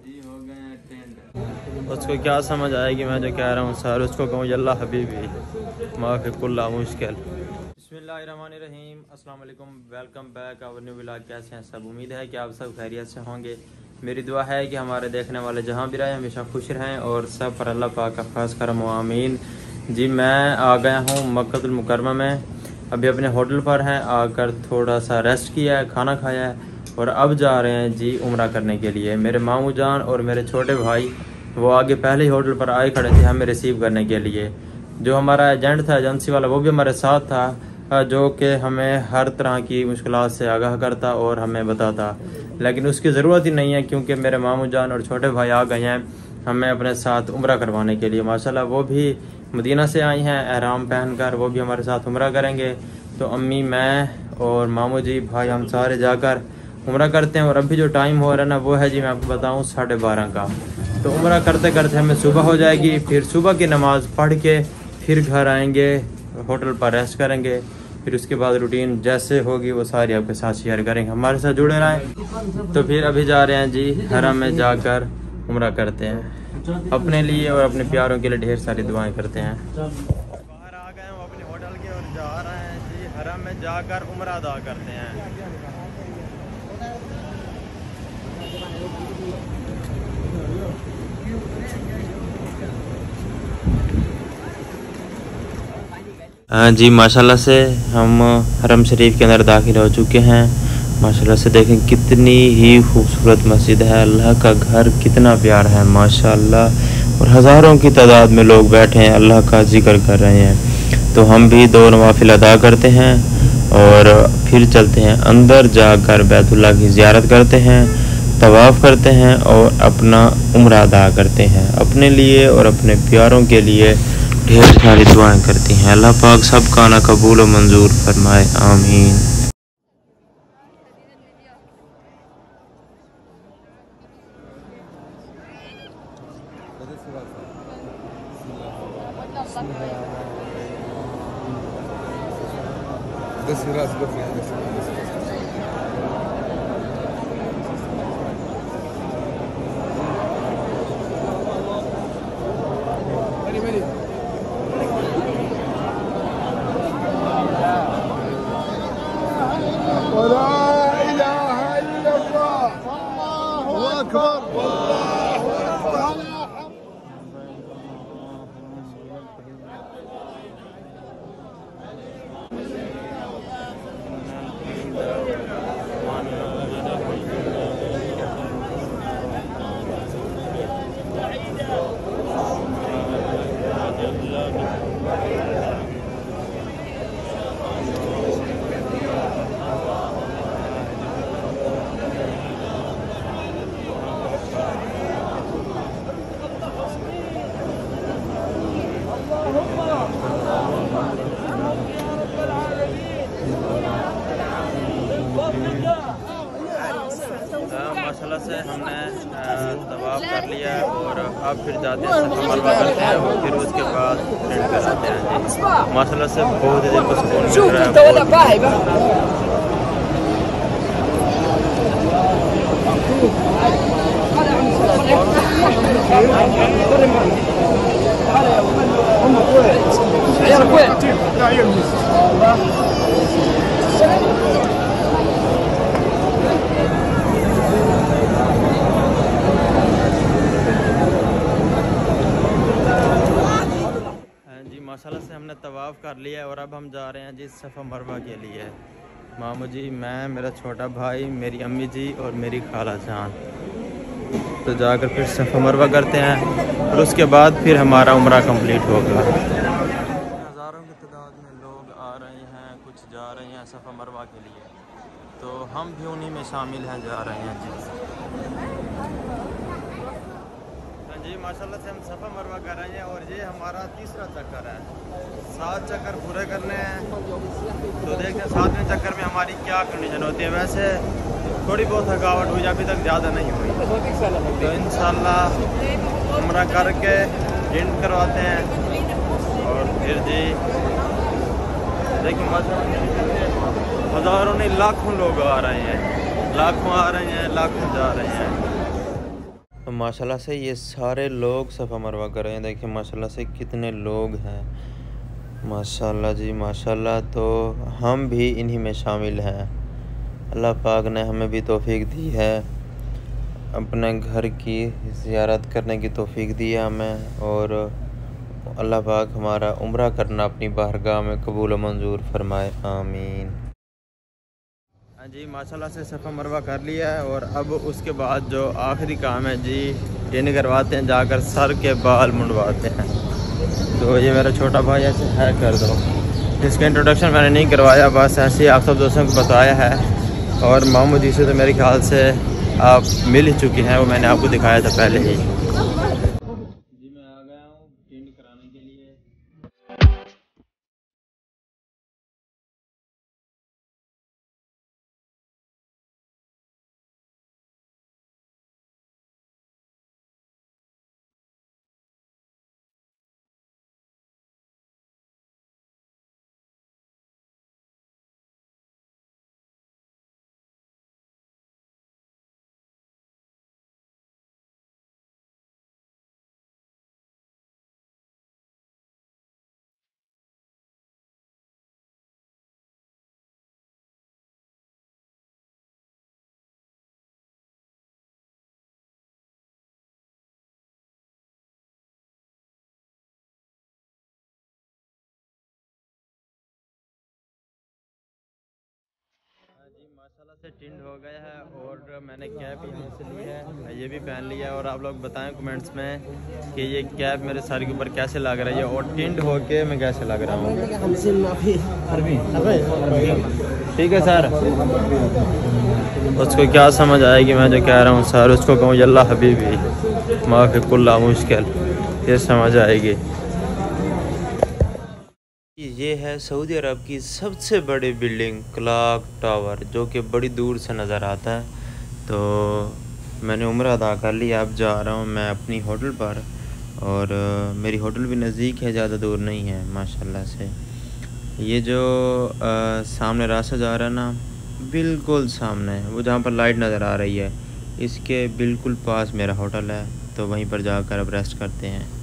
जी हो गए टेंड। उसको क्या समझ आएगी मैं जो कह रहा हूँ सर, उसको कहूँ यल्ला हबीबी माफ़ी कुल्ला मुश्किल। बिस्मिल्लाहिर्रहमानिर्रहीम, अस्सलाम वालेकुम, welcome back our new vlog. कैसे हैं सब? उम्मीद है कि आप सब खैरियत से होंगे। मेरी दुआ है कि हमारे देखने वाले जहाँ भी रहे हमेशा खुश रहें और सब पर अल्लाह पाक का खास करम व आमीन। जी मैं आ गया हूँ मक्कतुल मुकर्रमा में, अभी अपने होटल पर हैं, आकर थोड़ा सा रेस्ट किया है, खाना खाया है और अब जा रहे हैं जी उम्रा करने के लिए। मेरे मामू जान और मेरे छोटे भाई वो आगे पहले ही होटल पर आए खड़े थे हमें रिसीव करने के लिए। जो हमारा एजेंट था, एजेंसी वाला, वो भी हमारे साथ था, जो कि हमें हर तरह की मुश्किलात से आगाह करता और हमें बताता, लेकिन उसकी ज़रूरत ही नहीं है क्योंकि मेरे मामू जान और छोटे भाई आ गए हैं हमें अपने साथ उम्रा करवाने के लिए। माशाल्लाह वो भी मदीना से आई हैं एहराम पहनकर, वो भी हमारे साथ उम्रा करेंगे। तो अम्मी, मैं और मामू जी, भाई, हम सारे जाकर उम्रा करते हैं। और अभी जो टाइम हो रहा है ना वो है जी मैं आपको बताऊं 12:30 का। तो उम्रा करते करते हमें सुबह हो जाएगी, फिर सुबह की नमाज़ पढ़ के फिर घर आएंगे, होटल पर रेस्ट करेंगे, फिर उसके बाद रूटीन जैसे होगी वो सारी आपके साथ शेयर करेंगे। हमारे साथ जुड़े रहें। तो फिर अभी जा रहे हैं जी हरम में, जाकर उम्रा करते हैं, अपने लिए और अपने प्यारों के लिए ढेर सारी दुआएं करते हैं। बाहर आ गए हम अपने होटल के और जा रहे हैं जी हरम में, जाकर उम्रा अदा करते हैं। हाँ जी, माशाल्लाह से हम हरम शरीफ के अंदर दाखिल हो चुके हैं। माशाल्लाह से देखें कितनी ही खूबसूरत मस्जिद है, अल्लाह का घर कितना प्यारा है माशाल्लाह। और हज़ारों की तादाद में लोग बैठे हैं, अल्लाह का जिक्र कर रहे हैं। तो हम भी 2 नवाफिल अदा करते हैं और फिर चलते हैं अंदर, जाकर बैतुल्लाह की ज़ियारत करते हैं, तवाफ़ करते हैं और अपना उम्रा अदा करते हैं। अपने लिए और अपने प्यारों के लिए ढेर सारी दुआएं करती हैं। अल्लाह पाक सब का ना कबूल और मंजूर फरमाए, आमीन। माशाल्लाह से हमने तवाफ़ कर लिया और अब फिर जाते हैं सफ़ा मरवा करते हैं और फिर उसके बाद ट्रेंड कराते हैं जी। माशाल्लाह से बहुत ही दिल को सुकून मिल रहा है। माशाल्लाह से हमने तवाफ़ कर लिया है और अब हम जा रहे हैं जी सफ़ा मरवा के लिए। मामू जी, मैं, मेरा छोटा भाई, मेरी अम्मी जी और मेरी खाला जान। तो जाकर फिर सफ़ा मरवा करते हैं और उसके बाद फिर हमारा उम्रा कंप्लीट होगा। हज़ारों की तादाद में लोग आ रहे हैं, कुछ जा रहे हैं सफ़ा मरवा के लिए, तो हम भी उन्हीं में शामिल हैं, जा रहे हैं जी। माशाल्लाह से हम सफ़ा मरवा कर रहे हैं और ये हमारा तीसरा चक्कर है। 7 चक्कर पूरे करने हैं, तो देखते हैं 7वें चक्कर में हमारी क्या कंडीशन होती है। वैसे थोड़ी बहुत थकावट हुई, अभी तक ज़्यादा नहीं हुई, तो इंशाल्लाह उम्रा करके एंड करवाते हैं। और फिर जी देखिए हज़ारों नहीं लाखों लोग आ रहे हैं, लाखों आ रहे हैं, लाखों जा रहे हैं। तो माशाल्लाह से ये सारे लोग सफ़ा मरवा कर रहे हैं। देखिए माशाल्लाह से कितने लोग हैं, माशाल्लाह जी माशाल्लाह। तो हम भी इन्हीं में शामिल हैं। अल्लाह पाक ने हमें भी तौफीक दी है, अपने घर की ज़ियारत करने की तौफीक दी है हमें, और अल्लाह पाक हमारा उम्रा करना अपनी बारगाह में कबूल व मंजूर फरमाए, आमीन। हाँ जी माशाल्लाह से सफ़ा मरवा कर लिया है, और अब उसके बाद जो आखिरी काम है जी, टिन करवाते हैं, जाकर सर के बाल मुंडवाते हैं। तो ये मेरा छोटा भाई ऐसे है, कर दो। इसका इंट्रोडक्शन मैंने नहीं करवाया, बस ऐसे ही आप सब दोस्तों को बताया है। और मामू जी से तो मेरे ख्याल से आप मिल ही चुके हैं, वो मैंने आपको दिखाया था पहले ही। जी मैं आ गया हूँ टिन कराने के लिए। जी माशाल्लाह से टिंड हो गया है, और मैंने कैप यहाँ से ली है, ये भी पहन लिया है। और आप लोग बताएं कमेंट्स में कि ये कैप मेरे सर के ऊपर कैसे लग रही है, और टिंड होके मैं कैसे लग रहा हूँ। ठीक है सर, उसको क्या समझ आएगी मैं जो कह रहा हूँ सर, उसको कहूँ यल्ला हबीबी माफ़ी कुल्ला मुश्किल, ये समझ आएगी। ये है सऊदी अरब की सबसे बड़ी बिल्डिंग क्लॉक टावर, जो कि बड़ी दूर से नज़र आता है। तो मैंने उम्र अदा कर लिया, अब जा रहा हूँ मैं अपनी होटल पर, और मेरी होटल भी नज़दीक है, ज़्यादा दूर नहीं है माशाल्लाह से। ये जो सामने रास्ता जा रहा है ना, बिल्कुल सामने वो जहाँ पर लाइट नज़र आ रही है, इसके बिल्कुल पास मेरा होटल है। तो वहीं पर जाकर अब रेस्ट करते हैं।